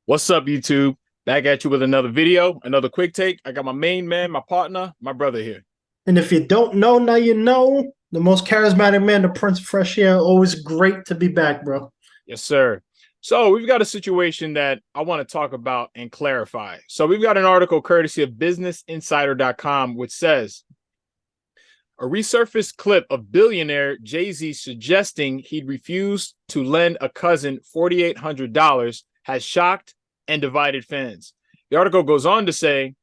What's up, YouTube? Back at you with another video, another quick take. I got my main man, my partner, my brother here. And if you don't know, now you know. The most charismatic man, the Prince of Fresh Air. Always great to be back, bro. Yes, sir. So we've got a situation that I want to talk about and clarify. So we've got an article courtesy of businessinsider.com, which says a resurfaced clip of billionaire Jay-Z suggesting he'd refuse to lend a cousin $4,800 has shocked and divided fans. The article goes on to say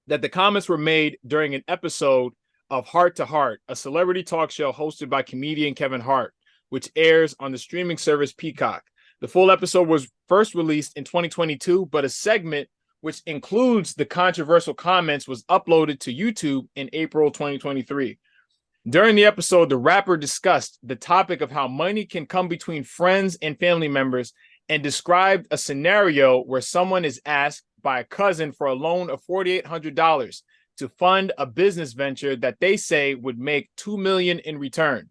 that the comments were made during an episode of Heart to Heart, a celebrity talk show hosted by comedian Kevin Hart, which airs on the streaming service Peacock. The full episode was first released in 2022, but a segment which includes the controversial comments was uploaded to YouTube in April 2023. During the episode, the rapper discussed the topic of how money can come between friends and family members and described a scenario where someone is asked by a cousin for a loan of $4,800 to fund a business venture that they say would make $2 million in return.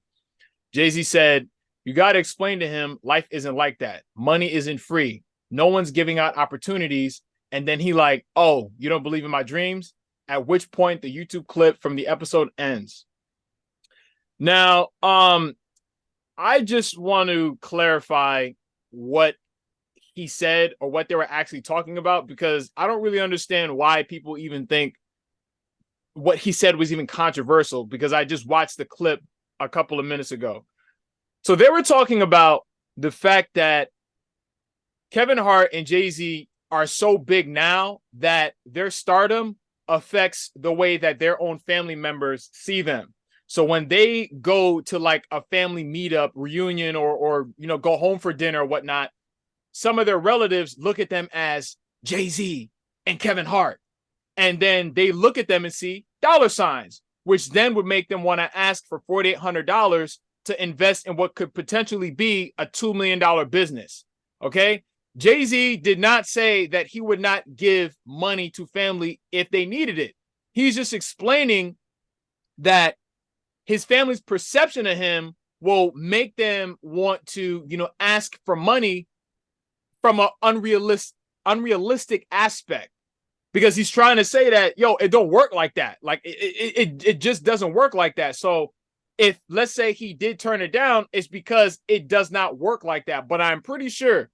Jay-Z said, "You got to explain to him life isn't like that. Money isn't free. No one's giving out opportunities." And then he like, "Oh, you don't believe in my dreams?" At which point the YouTube clip from the episode ends. Now, I just want to clarify what he said or what they were actually talking about, because I don't really understand why people even think what he said was even controversial, because I just watched the clip a couple of minutes ago. So they were talking about the fact that Kevin Hart and Jay-Z are so big now that their stardom affects the way that their own family members see them. So when they go to like a family meetup, reunion, or go home for dinner or whatnot, some of their relatives look at them as Jay-Z and Kevin Hart. And then they look at them and see dollar signs, which then would make them want to ask for $4,800 to invest in what could potentially be a $2 million business. Okay. Jay-Z did not say that he would not give money to family if they needed it. He's just explaining that his family's perception of him will make them want to, ask for money from an unrealistic aspect, because he's trying to say that, it don't work like that. Like it just doesn't work like that. So if, let's say, he did turn it down, it's because it does not work like that. But I'm pretty sure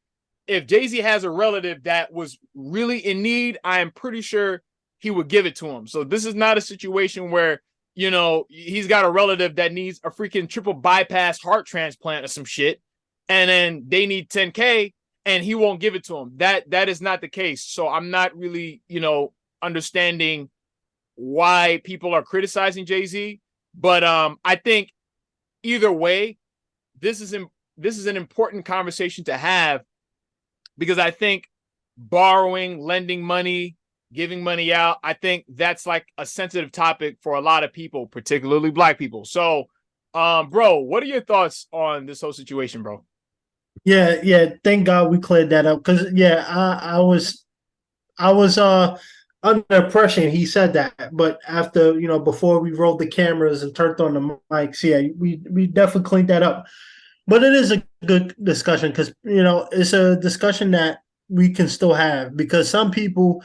if Jay-Z has a relative that was really in need, I am pretty sure he would give it to him. So this is not a situation where, he's got a relative that needs a freaking triple bypass heart transplant or some shit, and then they need 10K and he won't give it to him. That is not the case. So I'm not really, understanding why people are criticizing Jay-Z. But I think either way, this is an important conversation to have, because I think borrowing, lending money, giving money out, I think that's like a sensitive topic for a lot of people, particularly Black people. So, bro, what are your thoughts on this whole situation, bro? Yeah. Thank God we cleared that up. Cause I was under impression he said that, but after before we rolled the cameras and turned on the mics, yeah, we definitely cleaned that up. But it is a good discussion because it's a discussion that we can still have, because some people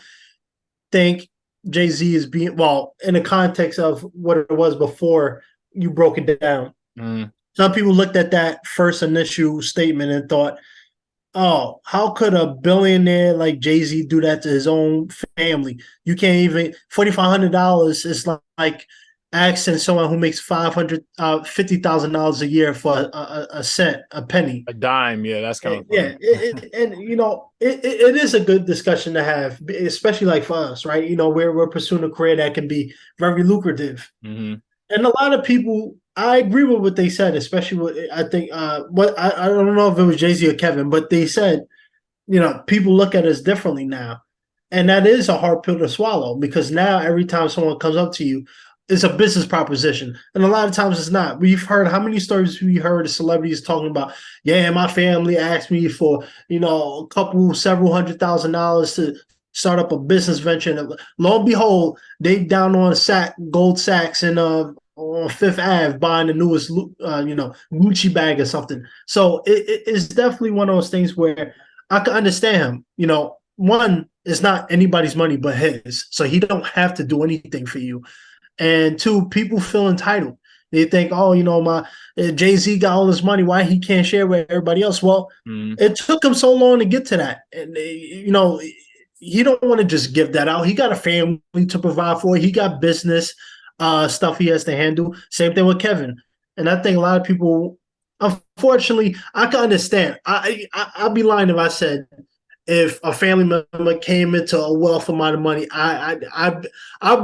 think Jay-Z is being, well, in the context of what it was before you broke it down. Mm. Some people looked at that first initial statement and thought, oh, how could a billionaire like Jay-Z do that to his own family? You can't even $4,500 is like asking someone who makes $50,000 a year for a cent, a penny. A dime, yeah, that's kind of Yeah, funny. it is a good discussion to have, especially like for us, right? We're pursuing a career that can be very lucrative, Mm-hmm. and a lot of people. I agree with what they said, especially what I think. What I don't know if it was Jay Z or Kevin, but they said, people look at us differently now, and that is a hard pill to swallow, because now every time someone comes up to you, it's a business proposition, and a lot of times it's not. We've heard how many stories we heard of celebrities talking about. Yeah, my family asked me for several $100,000 to start up a business venture, and lo and behold, they down on Gold Sachs and on Fifth Ave buying the newest, Gucci bag or something. So it's definitely one of those things where I can understand him. one, it's not anybody's money but his, so he don't have to do anything for you. And two, people feel entitled. They think, oh, my Jay-Z got all this money, why he can't share with everybody else? Well, it took him so long to get to that, and he don't want to just give that out. He got a family to provide for. He got business stuff he has to handle. Same thing with Kevin. And I think a lot of people, unfortunately, I can understand. I'd be lying if I said if a family member came into a wealth amount of money, I'd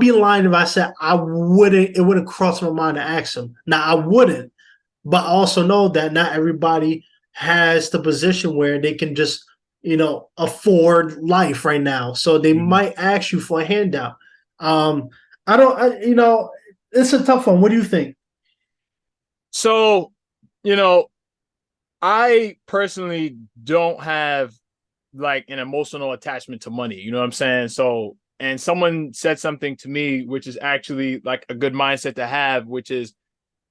be lying if I said I wouldn't. It wouldn't cross my mind to ask them. Now I wouldn't, but I also know that not everybody has the position where they can just afford life right now. So they might ask you for a handout. I don't. It's a tough one. What do you think? So, I personally don't have like an emotional attachment to money. You know what I'm saying? So, and someone said something to me, which is actually like a good mindset to have, which is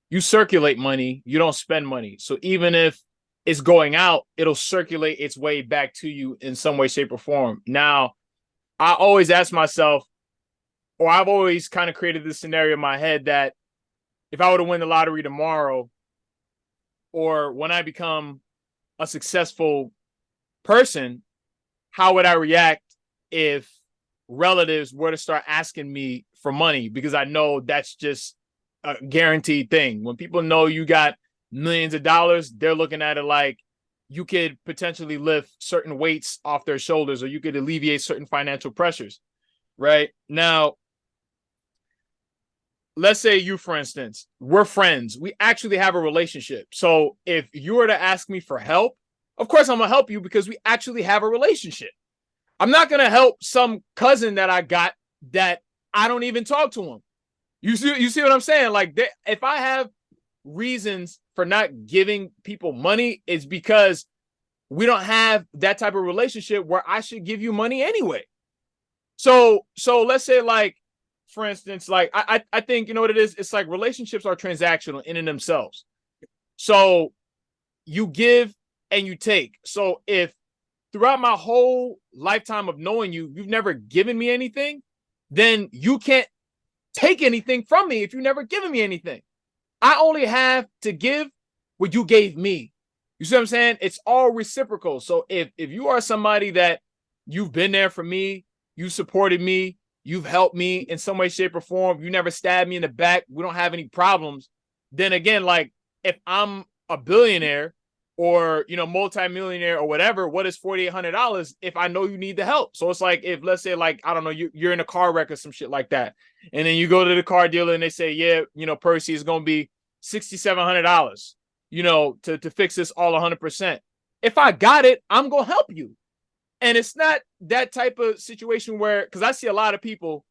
you circulate money, you don't spend money. So even if it's going out, it'll circulate its way back to you in some way, shape, or form. Now, I always ask myself, or I've always kind of created this scenario in my head that if I were to win the lottery tomorrow, or when I become a successful person, how would I react if relatives were to start asking me for money? Because I know that's just a guaranteed thing. When people know you got millions of dollars, they're looking at it like you could potentially lift certain weights off their shoulders, or you could alleviate certain financial pressures. Right now, let's say you, for instance, we're friends. We actually have a relationship. So if you were to ask me for help, of course I'm going to help you because we actually have a relationship. I'm not going to help some cousin that I got that I don't even talk to him. You see what I'm saying? Like, if I have reasons for not giving people money, it's because we don't have that type of relationship where I should give you money anyway. So let's say, like, for instance, like I think, you know what it is? It's like relationships are transactional in and themselves. So you give and you take. So if throughout my whole lifetime of knowing you, you've never given me anything, then you can't take anything from me if you've never given me anything. I only have to give what you gave me. You see what I'm saying? It's all reciprocal. So if you are somebody that you've been there for me, you supported me, you've helped me in some way, shape, or form, you never stabbed me in the back, we don't have any problems, then again, like, if I'm a billionaire or, multimillionaire or whatever, what is $4,800 if I know you need the help? So it's like, if, let's say, like, I don't know, you're in a car wreck or some shit like that, and then you go to the car dealer and they say, yeah, Percy, is going to be $6,700, to fix this all 100%. If I got it, I'm going to help you. And it's not that type of situation where, because I see a lot of people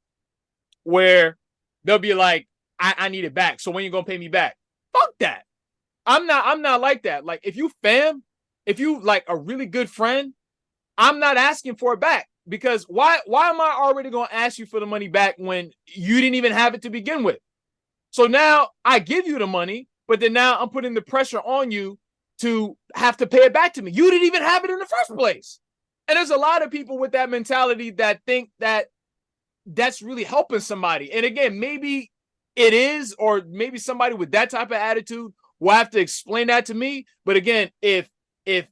where they'll be like, I need it back, so when you going to pay me back? Fuck that. I'm not like that. Like, if you like a really good friend, I'm not asking for it back, because why am I already going to ask you for the money back when you didn't even have it to begin with? So now I give you the money, but then now I'm putting the pressure on you to have to pay it back to me. You didn't even have it in the first place. And there's a lot of people with that mentality that think that that's really helping somebody. And again, maybe it is, or maybe somebody with that type of attitude will have to explain that to me. But again, if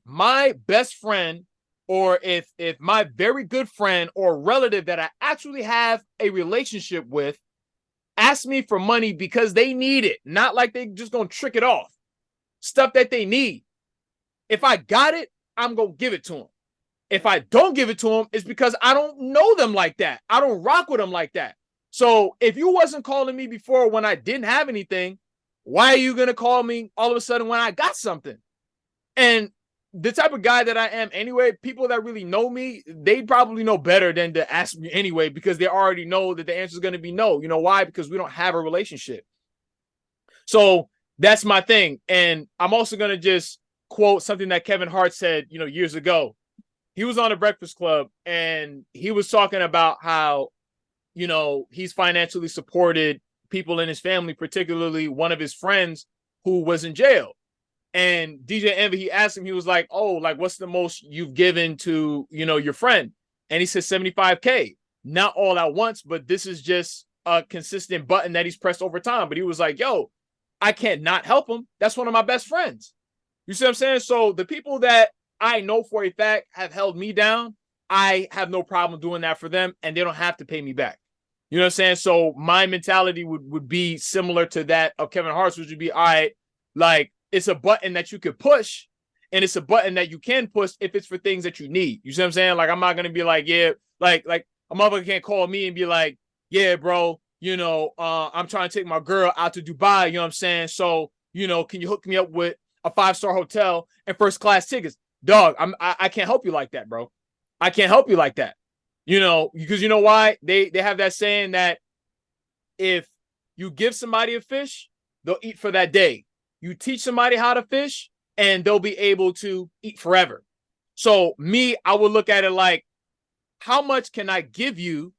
my best friend, or if my very good friend or relative that I actually have a relationship with ask me for money because they need it, not like they just gonna trick it off, stuff that they need, if I got it, I'm gonna give it to them. If I don't give it to them, it's because I don't know them like that. I don't rock with them like that. So if you wasn't calling me before when I didn't have anything, why are you going to call me all of a sudden when I got something? And the type of guy that I am anyway, people that really know me, they probably know better than to ask me anyway, because they already know that the answer is going to be no. You know why? Because we don't have a relationship. So that's my thing. And I'm also going to just quote something that Kevin Hart said, years ago. He was on the Breakfast Club and he was talking about how, he's financially supported people in his family, particularly one of his friends who was in jail. And DJ Envy, he asked him, he was like, oh, like, what's the most you've given to, your friend? and he said 75K, not all at once, but this is just a consistent button that he's pressed over time. But he was like, yo, I can't not help him. That's one of my best friends. You see what I'm saying? So the people that I know for a fact have held me down, I have no problem doing that for them, and they don't have to pay me back. You know what I'm saying? So my mentality would be similar to that of Kevin Hart's, which would be, all right, like, it's a button that you could push, and it's a button that you can push if it's for things that you need. You see what I'm saying? Like, I'm not going to be like, yeah, like a motherfucker can't call me and be like, yeah, bro, you know, I'm trying to take my girl out to Dubai. You know what I'm saying? So, you know, can you hook me up with a 5-star hotel and first class tickets? Dog, I can't help you like that, bro. I can't help you like that. You know, because you know why? They have that saying that if you give somebody a fish, they'll eat for that day. You teach somebody how to fish, and they'll be able to eat forever. So me, I would look at it like, how much can I give you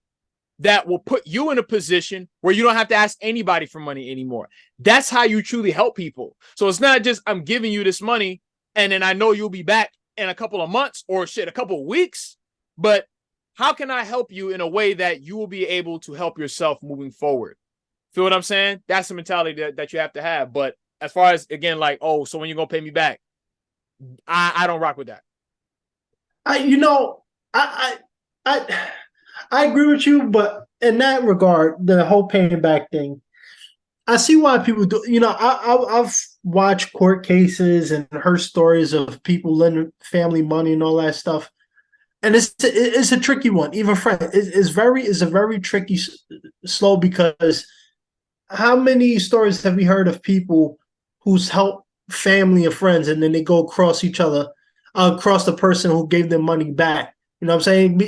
that will put you in a position where you don't have to ask anybody for money anymore? That's how you truly help people. So it's not just, I'm giving you this money and then I know you'll be back in a couple of months or a couple of weeks, but how can I help you in a way that you will be able to help yourself moving forward? Feel what I'm saying? That's the mentality that you have to have. But as far as, again, like, oh, so when you're going to pay me back, I don't rock with that. I agree with you, but in that regard, the whole paying back thing, I see why people do. You know, I've watched court cases and heard stories of people lending family money and all that stuff, and it's a tricky one. Even friend, it's a very tricky slow, because how many stories have we heard of people who's helped family and friends, and then they go across each other, across the person who gave them money back? You know what I'm saying?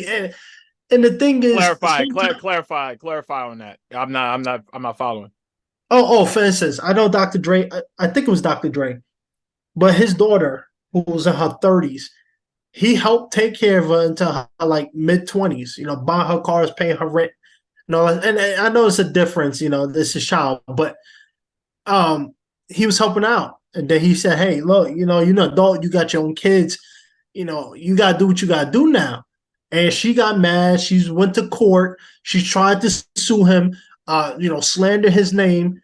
And the thing is, clarify on that. I'm not following. For instance, I know Dr. Dre. I think it was Dr. Dre, but his daughter, who was in her 30s, he helped take care of her until her like mid-20s. You know, buying her cars, paying her rent, and I know it's a difference. You know, this is child, but he was helping out, and then he said, "Hey, look, you know, you're an adult. You got your own kids. You know, you gotta do what you gotta do now." And she got mad. She went to court. She tried to sue him, slander his name,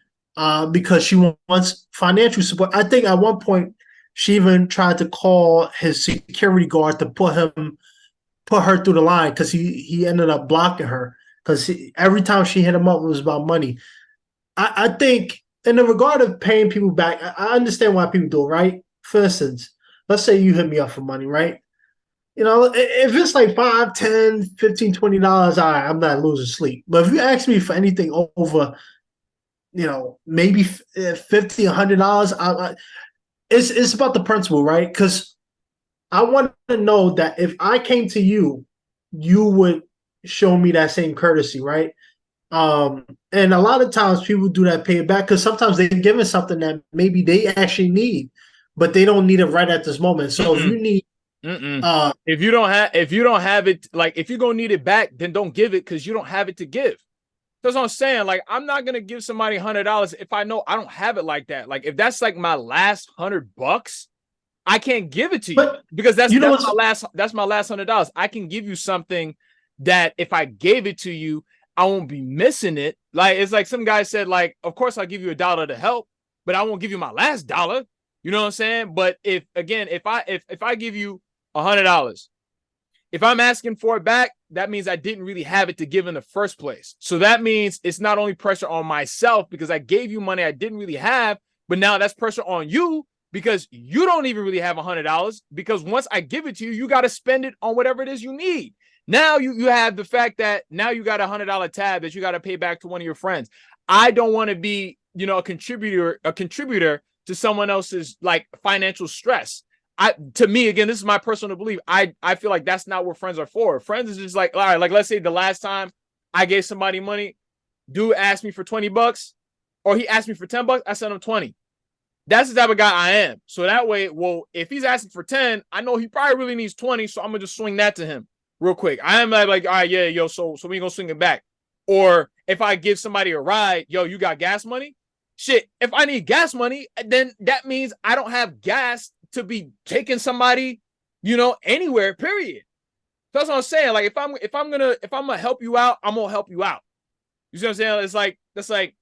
because she wants financial support. I think at one point she even tried to call his security guard to put her through the line, because he ended up blocking her, because every time she hit him up, it was about money. I think in the regard of paying people back, I understand why people do it, right? For instance, let's say you hit me up for money, right? You know, if it's like $5, $10, $15, $20, I'm not losing sleep. But if you ask me for anything over, you know, maybe $50, $100, it's about the principle, right? Because I want to know that if I came to you, you would show me that same courtesy, right? And a lot of times people do that pay it back, because sometimes they're given something that maybe they actually need, but they don't need it right at this moment. So if you need if you don't have it, like, if you're gonna need it back, then don't give it, because you don't have it to give. That's what I'm saying. Like, I'm not gonna give somebody $100 if I know I don't have it like that. Like, if that's like my last $100, I can't give it to you, because that's my last $100. I can give you something that if I gave it to you, I won't be missing it. Like, it's like some guy said, like, of course I'll give you $1 to help, but I won't give you my last dollar. You know what I'm saying? But if I give you $100, if I'm asking for it back, that means I didn't really have it to give in the first place. So that means it's not only pressure on myself because I gave you money I didn't really have, but now that's pressure on you because you don't even really have $100, because once I give it to you, you got to spend it on whatever it is you need. Now you have the fact that now you got $100 tab that you got to pay back to one of your friends. I don't want to be, you know, a contributor to someone else's like financial stress. To me, again, this is my personal belief. I feel like that's not what friends are for. Friends is just like, all right, like, let's say the last time I gave somebody money, dude asked me for $20 or he asked me for $10, I sent him 20. That's the type of guy I am. So that way, well, if he's asking for 10, I know he probably really needs 20. So I'm gonna just swing that to him real quick. I am like, all right, yeah, yo, so we gonna swing it back. Or if I give somebody a ride, yo, you got gas money? Shit, if I need gas money, then that means I don't have gas to be taking somebody, you know, anywhere, period. that's what I'm saying. Like if I'm gonna help you out, I'm gonna help you out. You see what I'm saying? It's like that's like,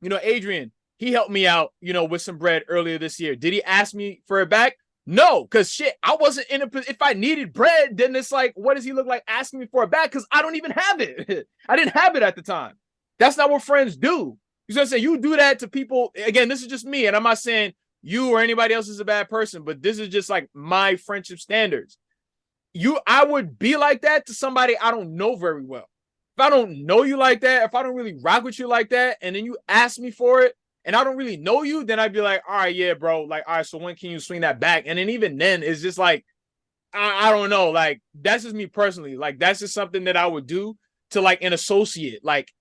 Adrian, he helped me out, with some bread earlier this year. Did he ask me for it back? No, because shit, I wasn't in a if I needed bread, then it's like, what does he look like asking me for it back? Because I don't even have it. I didn't have it at the time. That's not what friends do. You know what I'm saying? You do that to people. Again, this is just me, and I'm not saying you or anybody else is a bad person, but this is just like my friendship standards. I would be like that to somebody I don't know very well. If I don't know you like that, if I don't really rock with you like that, and then you ask me for it, and I don't really know you, then I'd be like, all right, yeah, bro. Like, all right, so when can you swing that back? And then even then, it's just like, I don't know. Like, that's just me personally. Like, that's just something that I would do to like an associate, like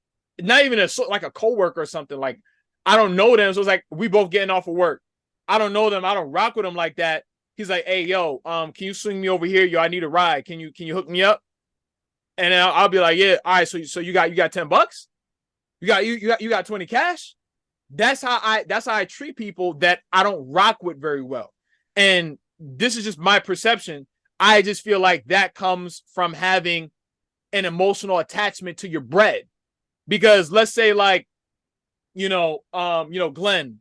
not even like a coworker or something. Like, I don't know them, so it's like we both getting off of work. I don't know them. I don't rock with them like that. He's like, hey, yo, can you swing me over here? Yo, I need a ride. Can you hook me up? And then I'll be like, yeah, all right. So you got $10? You got 20 cash? That's how I treat people that I don't rock with very well. And this is just my perception. I just feel like that comes from having an emotional attachment to your bread. Because let's say like, Glenn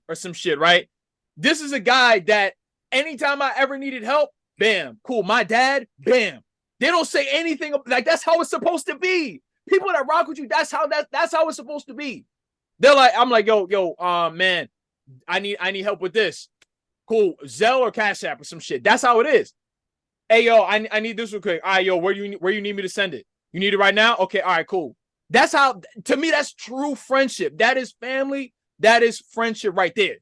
or some shit, right? This is a guy that anytime I ever needed help, bam, cool. My dad, bam. They don't say anything like that's how it's supposed to be. People that rock with you, that's how it's supposed to be. They're like, I'm like, yo, man, I need help with this. Cool, Zelle or Cash App or some shit. That's how it is. Hey, yo, I need this real quick. All right, yo, where you need me to send it? You need it right now? Okay, all right, cool. That's how, to me, that's true friendship. That is family. That is friendship right there.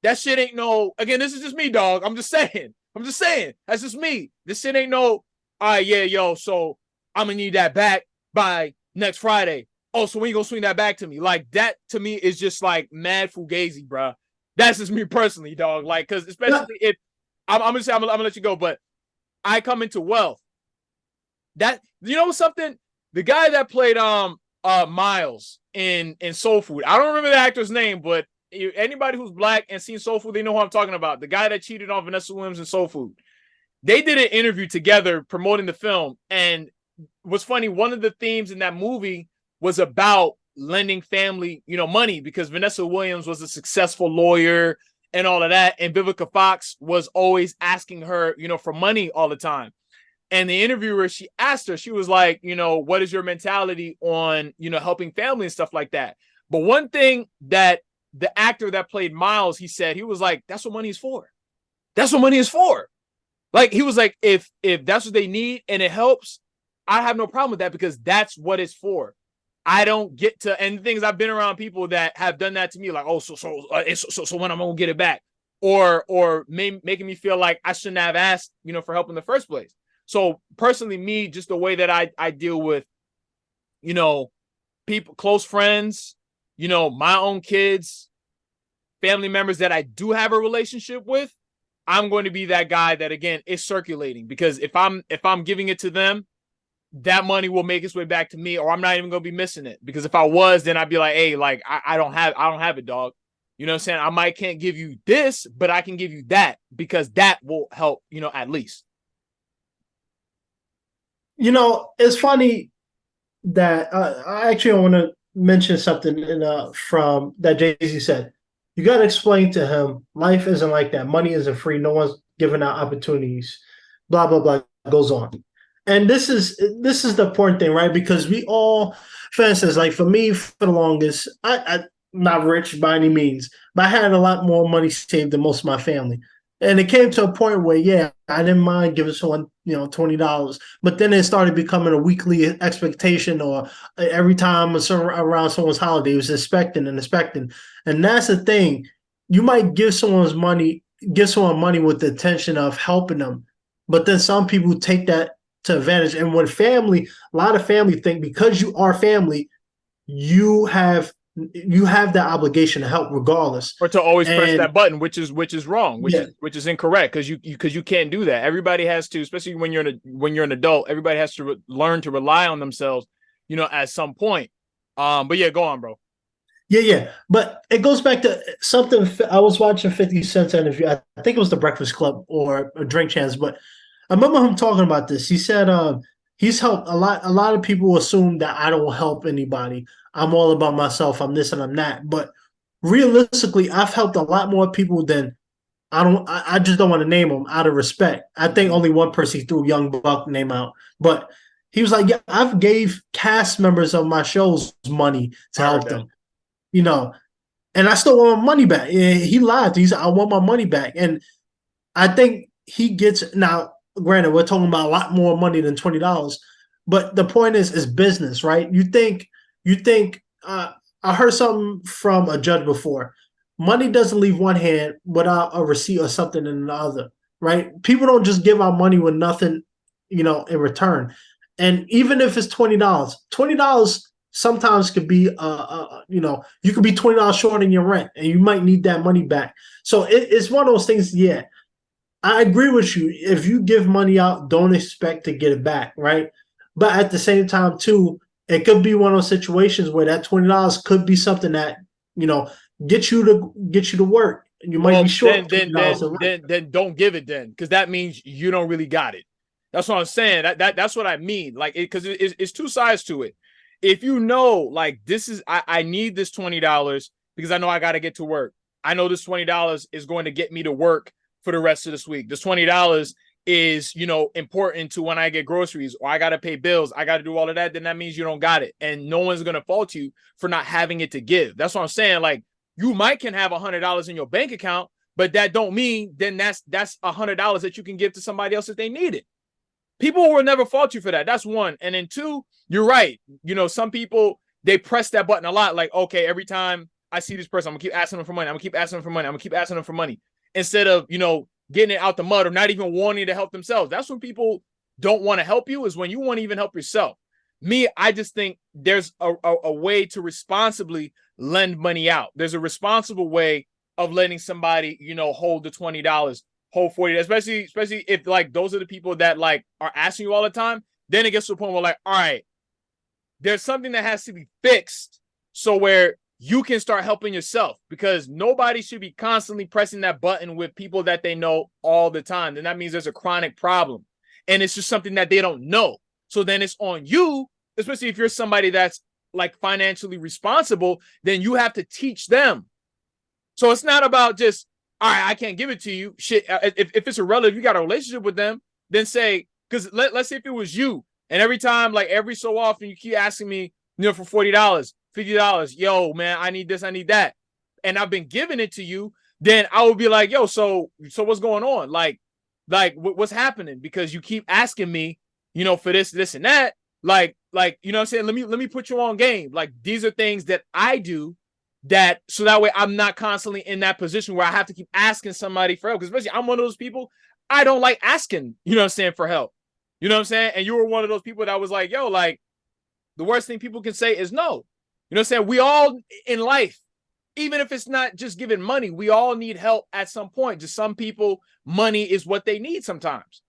That shit ain't no, again, this is just me, dog. I'm just saying. That's just me. This shit ain't no, all right, yeah, yo, so I'm gonna need that back by next Friday. Oh, so when you gonna swing that back to me? Like, that to me is just like mad fugazi, bro. That's just me personally, dog. Like, because especially if I'm gonna let you go, but I come into wealth. That, something, the guy that played Miles in Soul Food. I don't remember the actor's name, but anybody who's black and seen Soul Food, they know who I'm talking about. The guy that cheated on Vanessa Williams in Soul Food. They did an interview together promoting the film, and what's funny, one of the themes in that movie was about lending family, money, because Vanessa Williams was a successful lawyer and all of that, and Vivica Fox was always asking her, for money all the time. And the interviewer, she asked her, she was like, what is your mentality on, helping family and stuff like that? But one thing that the actor that played Miles, he said, he was like, that's what money is for. That's what money is for. Like, he was like, if that's what they need and it helps, I have no problem with that, because that's what it's for. I don't get to, and things, I've been around people that have done that to me, like, oh, so when I'm gonna get it back, or making me feel like I shouldn't have asked, for help in the first place. So personally, me, just the way that I deal with, people, close friends, my own kids, family members that I do have a relationship with, I'm going to be that guy that, again, is circulating, because if I'm giving it to them, that money will make its way back to me, or I'm not even going to be missing it. Because if I was, then I'd be like, hey, like, I don't have it, dog. You know what I'm saying? I can't give you this, but I can give you that, because that will help, at least. It's funny that I actually want to mention something from that Jay-Z said. You got to explain to him, life isn't like that. Money isn't free. No one's giving out opportunities. Blah blah blah goes on. And this is the important thing, right? Because we all, for instance, like for me, for the longest, I'm not rich by any means, but I had a lot more money saved than most of my family. And it came to a point where, yeah, I didn't mind giving someone, $20, but then it started becoming a weekly expectation, or every time around someone's holiday, it was expecting and expecting. And that's the thing. You might give someone money with the intention of helping them, but then some people take that to advantage. And when family, a lot of family think because you are family, you have that obligation to help regardless, or to always press that button, which is wrong, yeah. which is incorrect, because you can't do that. Everybody has to, especially when you're an adult, everybody has to learn to rely on themselves, at some point. But yeah, go on, bro. Yeah. But it goes back to something. I was watching 50 Cent's interview. I think it was The Breakfast Club or Drink Champs, but I remember him talking about this. He said he's helped a lot. A lot of people assume that I don't help anybody. I'm all about myself. I'm this and I'm that. But realistically, I've helped a lot more people than I don't. I just don't want to name them out of respect. I think only one person he threw Young Buck name out, but he was like, "Yeah, I've gave cast members of my shows money to I heard help that. them, you know, and I still want my money back." He lied. He said, "I want my money back," and I think he gets now. Granted, we're talking about a lot more money than $20, but the point is business, right? You think. I heard something from a judge before. Money doesn't leave one hand without a receipt or something in the other, right? People don't just give out money with nothing, in return. And even if it's $20 sometimes could be, you could be $20 short in your rent, and you might need that money back. So it's one of those things. Yeah, I agree with you. If you give money out, don't expect to get it back, right? But at the same time, too, it could be one of those situations where that $20 could be something that you know get you to work. You might be Well, short $20 in rent. then don't give it then, because that means you don't really got it. That's what I'm saying. That's what I mean. Like, because it's two sides to it. If you know, like, this is I need this $20 because I know I got to get to work. I know this $20 is going to get me to work for the rest of this week. This $20 is, important to when I get groceries, or I got to pay bills. I got to do all of that. Then that means you don't got it, and no one's gonna fault you for not having it to give. That's what I'm saying. Like, you might can have $100 in your bank account, but that don't mean then that's $100 that you can give to somebody else if they need it. People will never fault you for that. That's one. And then two, you're right. Some people, they press that button a lot. Like, okay, every time I see this person, I'm gonna keep asking them for money. I'm gonna keep asking them for money. I'm gonna keep asking them for money instead of, getting it out the mud or not even wanting to help themselves. That's when people don't want to help you, is when you want to even help yourself. Me, I just think there's a way to responsibly lend money out. There's a responsible way of letting somebody, hold the $20, hold 40, especially if like those are the people that like are asking you all the time. Then it gets to a point where like, all right, there's something that has to be fixed so where you can start helping yourself, because nobody should be constantly pressing that button with people that they know all the time. Then that means there's a chronic problem, and it's just something that they don't know. So then it's on you, especially if you're somebody that's like financially responsible, then you have to teach them. So it's not about just, all right, I can't give it to you. Shit, if it's a relative, you got a relationship with them, then say, because let's say if it was you, and every time, like every so often, you keep asking me, for $40, $50, yo, man, I need this, I need that, and I've been giving it to you, then I would be like, yo, so what's going on? Like what's happening? Because you keep asking me, for this and that. Like, what I'm saying? Let me put you on game. Like, these are things that I do that so that way I'm not constantly in that position where I have to keep asking somebody for help. Because especially I'm one of those people, I don't like asking, what I'm saying, for help. You know what I'm saying? And you were one of those people that was like, yo, like, the worst thing people can say is no. You know what I'm saying? We all in life, even if it's not just giving money, we all need help at some point. Just some people, money is what they need sometimes.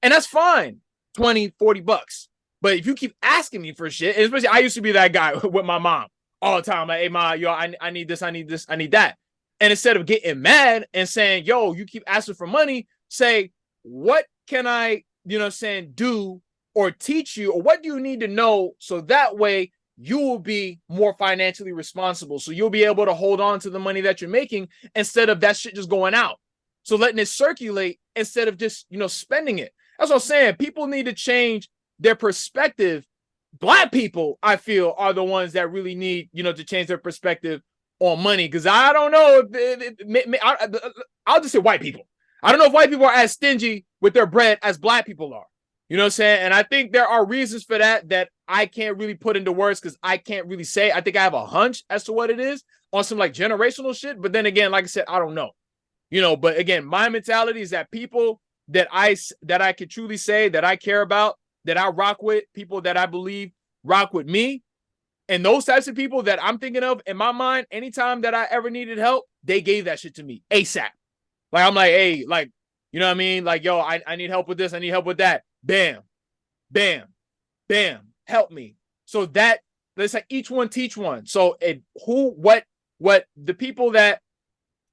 And that's fine. 20, $40. But if you keep asking me for shit, and especially I used to be that guy with my mom all the time. Like, hey, ma, yo, I need this, I need this, I need that. And instead of getting mad and saying, yo, you keep asking for money, say, what can I, do or teach you, or what do you need to know so that way you will be more financially responsible. So you'll be able to hold on to the money that you're making instead of that shit just going out. So letting it circulate instead of just, spending it. That's what I'm saying. People need to change their perspective. Black people, I feel, are the ones that really need, to change their perspective on money. Because I don't know I'll just say white people. I don't know if white people are as stingy with their bread as black people are. You know what I'm saying? And I think there are reasons for that I can't really put into words because I can't really say. I think I have a hunch as to what it is on some like generational shit. But then again, like I said, I don't know. But again, my mentality is that people that I could truly say that I care about, that I rock with, people that I believe rock with me, and those types of people that I'm thinking of in my mind, anytime that I ever needed help, they gave that shit to me ASAP. Like, I'm like, hey, like, you know what I mean? Like, yo, I need help with this. I need help with that. Bam, bam, bam, help me. So that, let's like each one teach one. So what the people that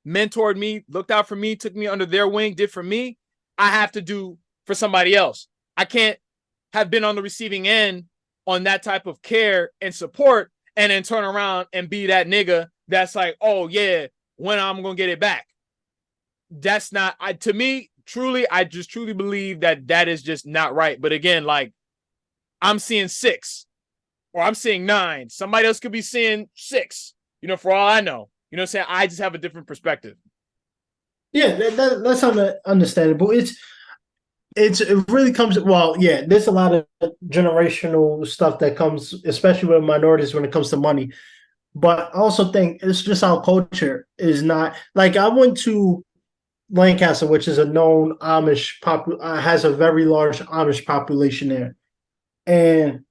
mentored me, looked out for me, took me under their wing, did for me, I have to do for somebody else. I can't have been on the receiving end on that type of care and support, and then turn around and be that nigga that's like, oh yeah, when I'm gonna get it back. That's not, to me, truly, I just truly believe that that is just not right. But again, like, I'm seeing 6 or I'm seeing 9. Somebody else could be seeing 6, for all I know. You know what I'm saying? I just have a different perspective. Yeah, that's understandable. It really comes, well, yeah, there's a lot of generational stuff that comes, especially with minorities when it comes to money. But I also think it's just our culture is not like, I went to Lancaster, which is a known has a very large Amish population there, and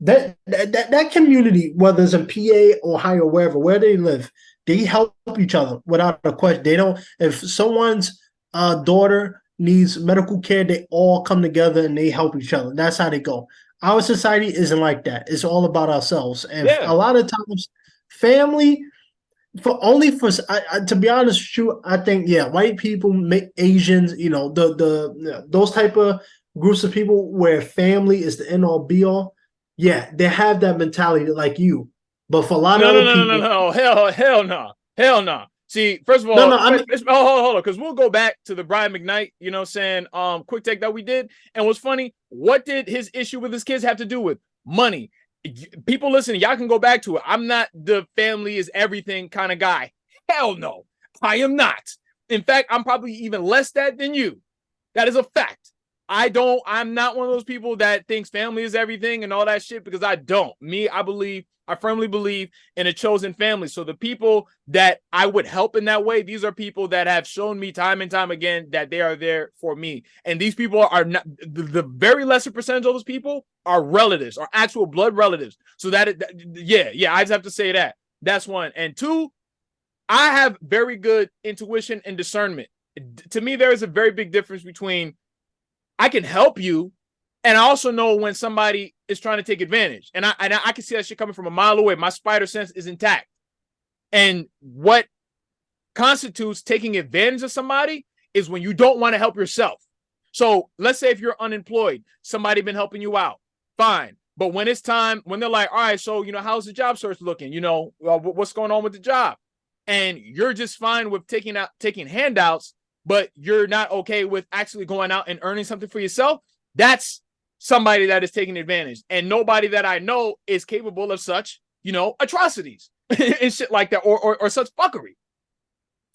that community, whether it's in PA, Ohio, where they live, they help each other without a question. They don't. If someone's daughter needs medical care, they all come together and they help each other. That's how they go. Our society isn't like that. It's all about ourselves, and Yeah. a lot of times, family to be honest with you, I think white people, Asians, those type of groups of people where family is the end all be all. Yeah, they have that mentality like you, but for a lot of No, no, other no, no, people, no, hell no, hell no. See, first of no, all, no, I mean, hold on, because we'll go back to the Brian McKnight, saying, quick take that we did. And what's funny, what did his issue with his kids have to do with money? People listening, y'all can go back to it. I'm not the family is everything kind of guy. Hell no, I am not. In fact, I'm probably even less that than you. That is a fact. I'm not one of those people that thinks family is everything and all that shit, because I don't. I firmly believe in a chosen family. So the people that I would help in that way, these are people that have shown me time and time again that they are there for me. And these people are not, the very lesser percentage of those people are relatives, are actual blood relatives. So I just have to say that. That's one. And two, I have very good intuition and discernment. To me, there is a very big difference between I can help you, and I also know when somebody is trying to take advantage. And I can see that shit coming from a mile away. My spider sense is intact. And what constitutes taking advantage of somebody is when you don't want to help yourself. So let's say if you're unemployed, somebody been helping you out, fine. But when it's time, when they're like, all right, so, how's the job search looking? What's going on with the job? And you're just fine with taking handouts, but you're not okay with actually going out and earning something for yourself. That's somebody that is taking advantage. And nobody that I know is capable of such, atrocities and shit like that, or such fuckery.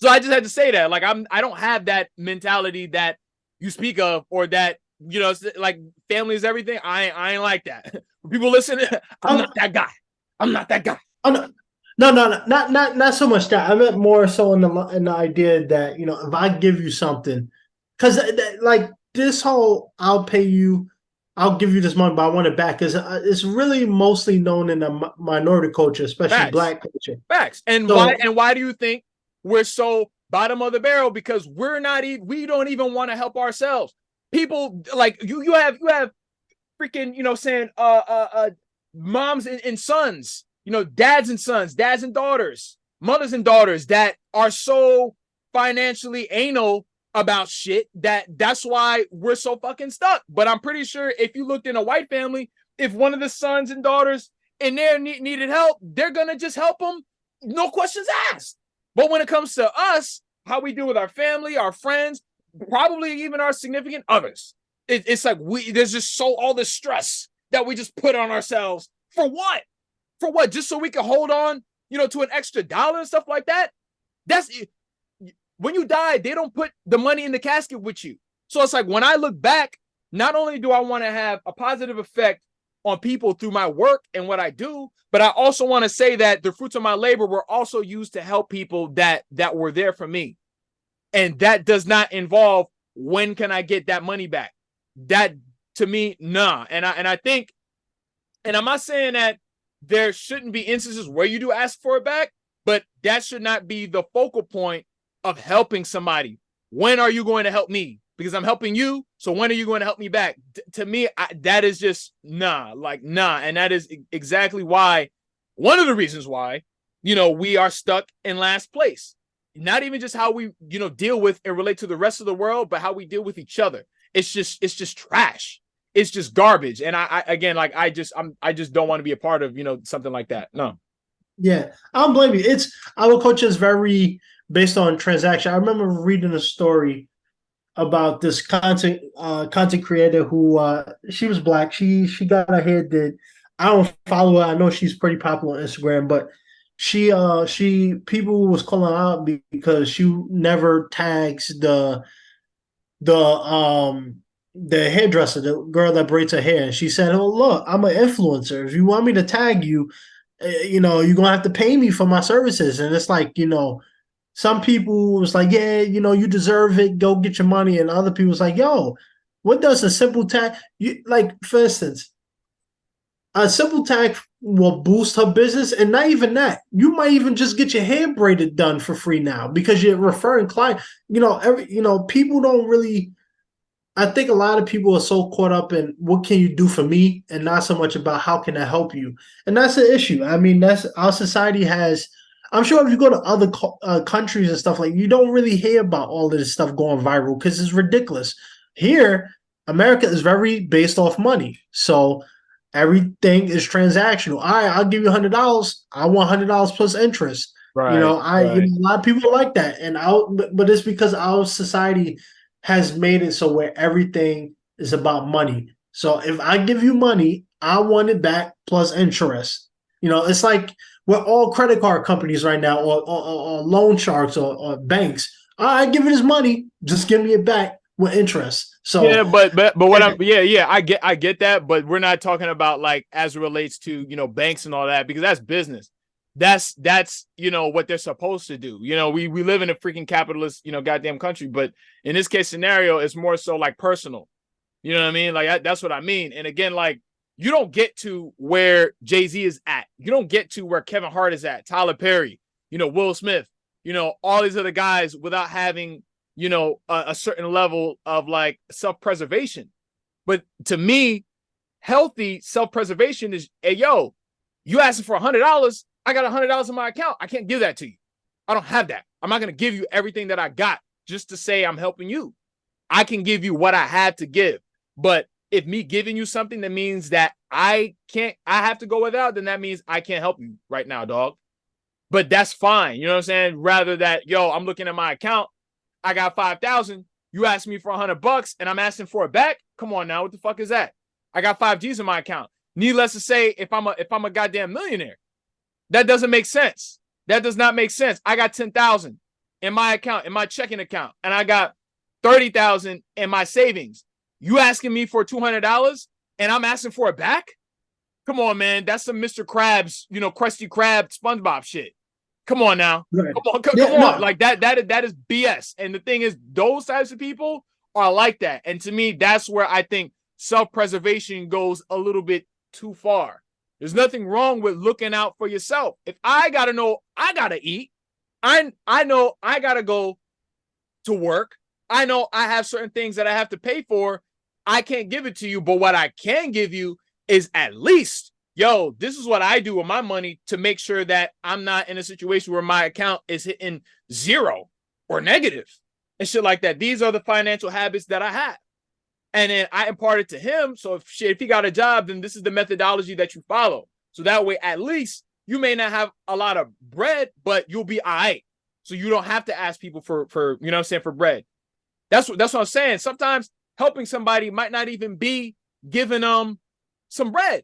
So I just had to say that. Like, I don't have that mentality that you speak of, or that, like family is everything. I ain't like that. People listen, I'm not that guy. I'm not that guy. No, not so much that. I meant more so in the idea that if I give you something, because like this whole I'll pay you, I'll give you this money, but I want it back, is it's really mostly known in the minority culture, especially Facts. Black culture. Facts. And why do you think we're so bottom of the barrel? Because we don't even want to help ourselves. People like you have freaking saying moms and sons, dads and sons, dads and daughters, mothers and daughters that are so financially anal about shit that's why we're so fucking stuck. But I'm pretty sure if you looked in a white family, if one of the sons and daughters in there needed help, they're gonna just help them, no questions asked. But when it comes to us, how we deal with our family, our friends, probably even our significant others, it's like there's just all this stress that we just put on ourselves. For what? For what? Just so we can hold on, to an extra dollar and stuff like that? That's when you die, they don't put the money in the casket with you. So it's like when I look back, not only do I want to have a positive effect on people through my work and what I do, but I also want to say that the fruits of my labor were also used to help people that were there for me. And that does not involve when can I get that money back? That, to me, nah. And I think, and I'm not saying that there shouldn't be instances where you do ask for it back, but that should not be the focal point of helping somebody. When are you going to help me? Because I'm helping you. So when are you going to help me back? To me, that is just nah. And that is exactly why, one of the reasons why, we are stuck in last place. Not even just how we, deal with and relate to the rest of the world, but how we deal with each other. It's just trash. it's just garbage. And I again, like I just don't want to be a part of, something like that. No. Yeah, I don't blame you. It's our culture is very based on transaction. I remember reading a story about this content creator who she was black. She got her hair did. I don't follow her. I know she's pretty popular on Instagram, but she people was calling her out because she never tags the hairdresser, the girl that braids her hair. And she said, "Oh look, I'm an influencer. If you want me to tag you, you're gonna have to pay me for my services." And it's like, some people was like, yeah, you deserve it, go get your money. And other people was like, yo, what does a simple tag, like, for instance, a simple tag will boost her business. And not even that, you might even just get your hair braided done for free now because you're referring client. People don't really, I think a lot of people are so caught up in what can you do for me and not so much about how can I help you. And that's the issue. I mean, that's our society has. I'm sure if you go to other countries and stuff, like, you don't really hear about all of this stuff going viral because it's ridiculous. Here, America is very based off money, so everything is transactional. All right, I'll give you $100. I want $100 plus interest. Right. Right. A lot of people like that, and but it's because our society has made it so where everything is about money. So if I give you money, I want it back plus interest. It's like we're all credit card companies right now, or loan sharks, or banks. I give it his money, just give me it back with interest. So Yeah, but what I'm yeah, I get that, but we're not talking about like as it relates to, banks and all that, because that's business. That's what they're supposed to do. We live in a freaking capitalist, goddamn country, but in this case scenario, it's more so like personal. You know what I mean? Like that's what I mean. And again, like, you don't get to where Jay-Z is at. You don't get to where Kevin Hart is at, Tyler Perry, Will Smith, all these other guys without having, a certain level of like self-preservation. But to me, healthy self-preservation is, hey, yo, you asking for $100. I got $100 in my account. I can't give that to you. I don't have that. I'm not going to give you everything that I got just to say I'm helping you. I can give you what I have to give. But if me giving you something that means that I have to go without, then that means I can't help you right now, dog. But that's fine. You know what I'm saying? Rather that, yo, I'm looking at my account. I got 5,000. You asked me for $100 and I'm asking for it back. Come on now. What the fuck is that? I got 5Gs in my account. Needless to say, if I'm a goddamn millionaire, that doesn't make sense. That does not make sense. I got 10,000 in my account, in my checking account, and I got 30,000 in my savings. You asking me for $200 and I'm asking for it back? Come on, man. That's some Mr. Krabs, Krusty Krab, SpongeBob shit. Come on now. right. Come on. No. Like that is BS. And the thing is, those types of people are like that. And to me, that's where I think self-preservation goes a little bit too far. There's nothing wrong with looking out for yourself. If I gotta know I gotta eat, I know I gotta go to work. I know I have certain things that I have to pay for. I can't give it to you, but what I can give you is at least, yo, this is what I do with my money to make sure that I'm not in a situation where my account is hitting zero or negative and shit like that. These are the financial habits that I have. And then I impart it to him. So if he got a job, then this is the methodology that you follow. So that way, at least you may not have a lot of bread, but you'll be all right. So you don't have to ask people for for bread. That's what I'm saying. Sometimes helping somebody might not even be giving them some bread,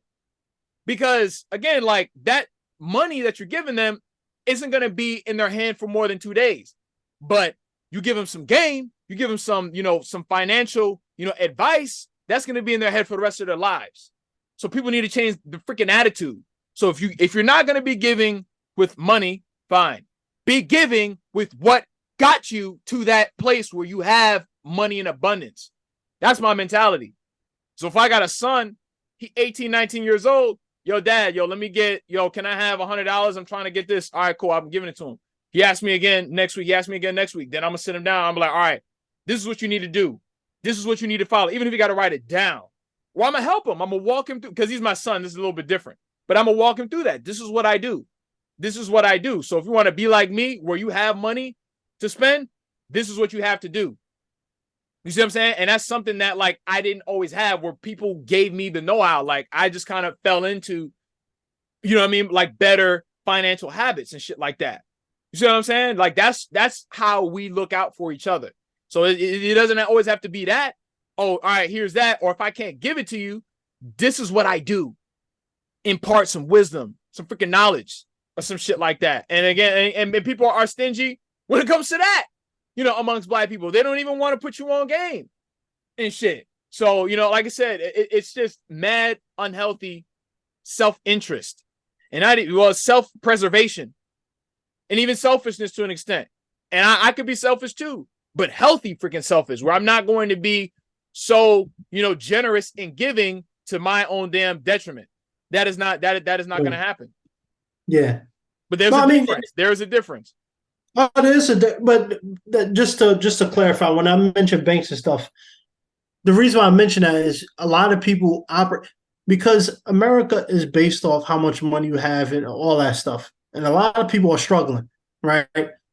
because again, like, that money that you're giving them isn't going to be in their hand for more than 2 days. But you give them some game, you give them some, some financial, advice, that's going to be in their head for the rest of their lives. So people need to change the freaking attitude. So if you're not going to be giving with money, fine. Be giving with what got you to that place where you have money in abundance. That's my mentality. So if I got a son, he 18, 19 years old, yo, dad, yo, let me get, yo, can I have $100? I'm trying to get this. All right, cool. I'm giving it to him. He asked me again next week. He asked me again next week. Then I'm going to sit him down. I'm like, all right, this is what you need to do. This is what you need to follow. Even if you got to write it down. Well, I'm going to help him. I'm going to walk him through, because he's my son. This is a little bit different. But I'm going to walk him through that. This is what I do. This is what I do. So if you want to be like me, where you have money to spend, this is what you have to do. You see what I'm saying? And that's something that like I didn't always have, where people gave me the know-how. Like I just kind of fell into, you know what I mean, like better financial habits and shit like that. You see what I'm saying? Like that's how we look out for each other. So it doesn't always have to be that. Oh, all right, here's that. Or if I can't give it to you, this is what I do. Impart some wisdom, some freaking knowledge, or some shit like that. And again, and people are stingy when it comes to that. You know, amongst black people, they don't even want to put you on game and shit. So, you know, like I said, it's just mad unhealthy self-interest, and self-preservation, and even selfishness to an extent. And I could be selfish too, but healthy freaking selfish, where I'm not going to be so, you know, generous in giving to my own damn detriment. That is not going to happen. Yeah, but there's a difference. There's a difference. Oh, there is but just to clarify, when I mention banks and stuff, the reason why I mention that is a lot of people operate because America is based off how much money you have and all that stuff, and a lot of people are struggling, right?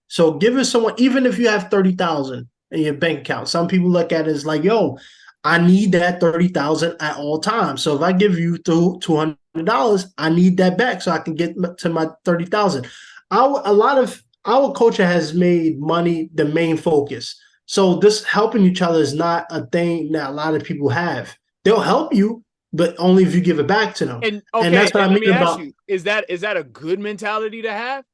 So giving someone, even if you have 30,000 in your bank account, some people look at it as like, yo, I need that 30,000 at all times. So if I give you $200, I need that back so I can get to my 30,000. A lot of our culture has made money the main focus. So this helping each other is not a thing that a lot of people have. They'll help you, but only if you give it back to them. And okay, and that's what and I let mean me ask about. you: is that a good mentality to have?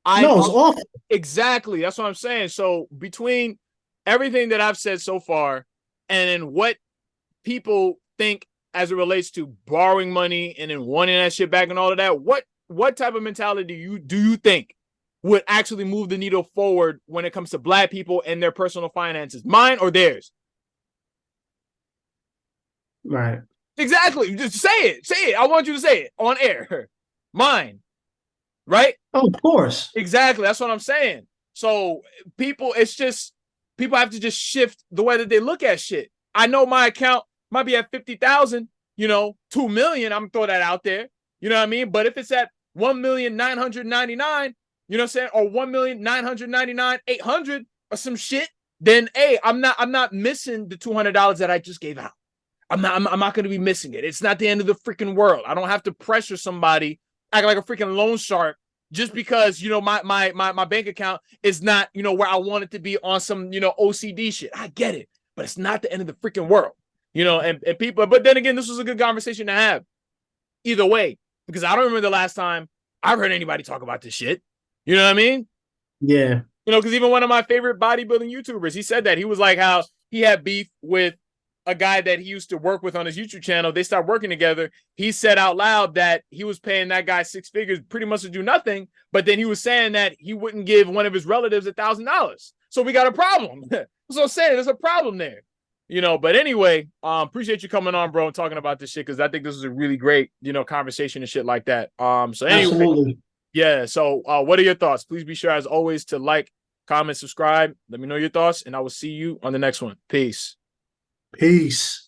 No, it's awful. Exactly. That's what I'm saying. So between everything that I've said so far, and then what people think as it relates to borrowing money and then wanting that shit back and all of that, what type of mentality do you think would actually move the needle forward when it comes to black people and their personal finances? Mine or theirs? Right. Exactly. Just say it. Say it. I want you to say it on air. Mine. Right? Oh, of course. Exactly. That's what I'm saying. So people have to just shift the way that they look at shit. I know my account might be at 50,000, you know, 2 million. I'm gonna throw that out there. You know what I mean? But if it's at 1,999,000, you know what I'm saying, or 1,999,800 or some shit, then hey, I'm not missing the $200 that I just gave out. I'm not going to be missing it. It's not the end of the freaking world. I don't have to pressure somebody, act like a freaking loan shark, just because, you know, my bank account is not, you know, where I want it to be on some, you know, OCD shit. I get it, but it's not the end of the freaking world, you know. And people, but then again, this was a good conversation to have either way, because I don't remember the last time I've heard anybody talk about this shit. You know what I mean? Yeah. You know, because even one of my favorite bodybuilding YouTubers, he said that. He was like how he had beef with a guy that he used to work with on his YouTube channel. They started working together. He said out loud that he was paying that guy 6 figures pretty much to do nothing. But then he was saying that he wouldn't give one of his relatives $1,000. So we got a problem. So I'm saying there's a problem there. You know, but anyway, appreciate you coming on, bro, and talking about this shit, because I think this is a really great, you know, conversation and shit like that. So anyway, absolutely. Yeah. So what are your thoughts? Please be sure, as always, to like, comment, subscribe. Let me know your thoughts, and I will see you on the next one. Peace. Peace.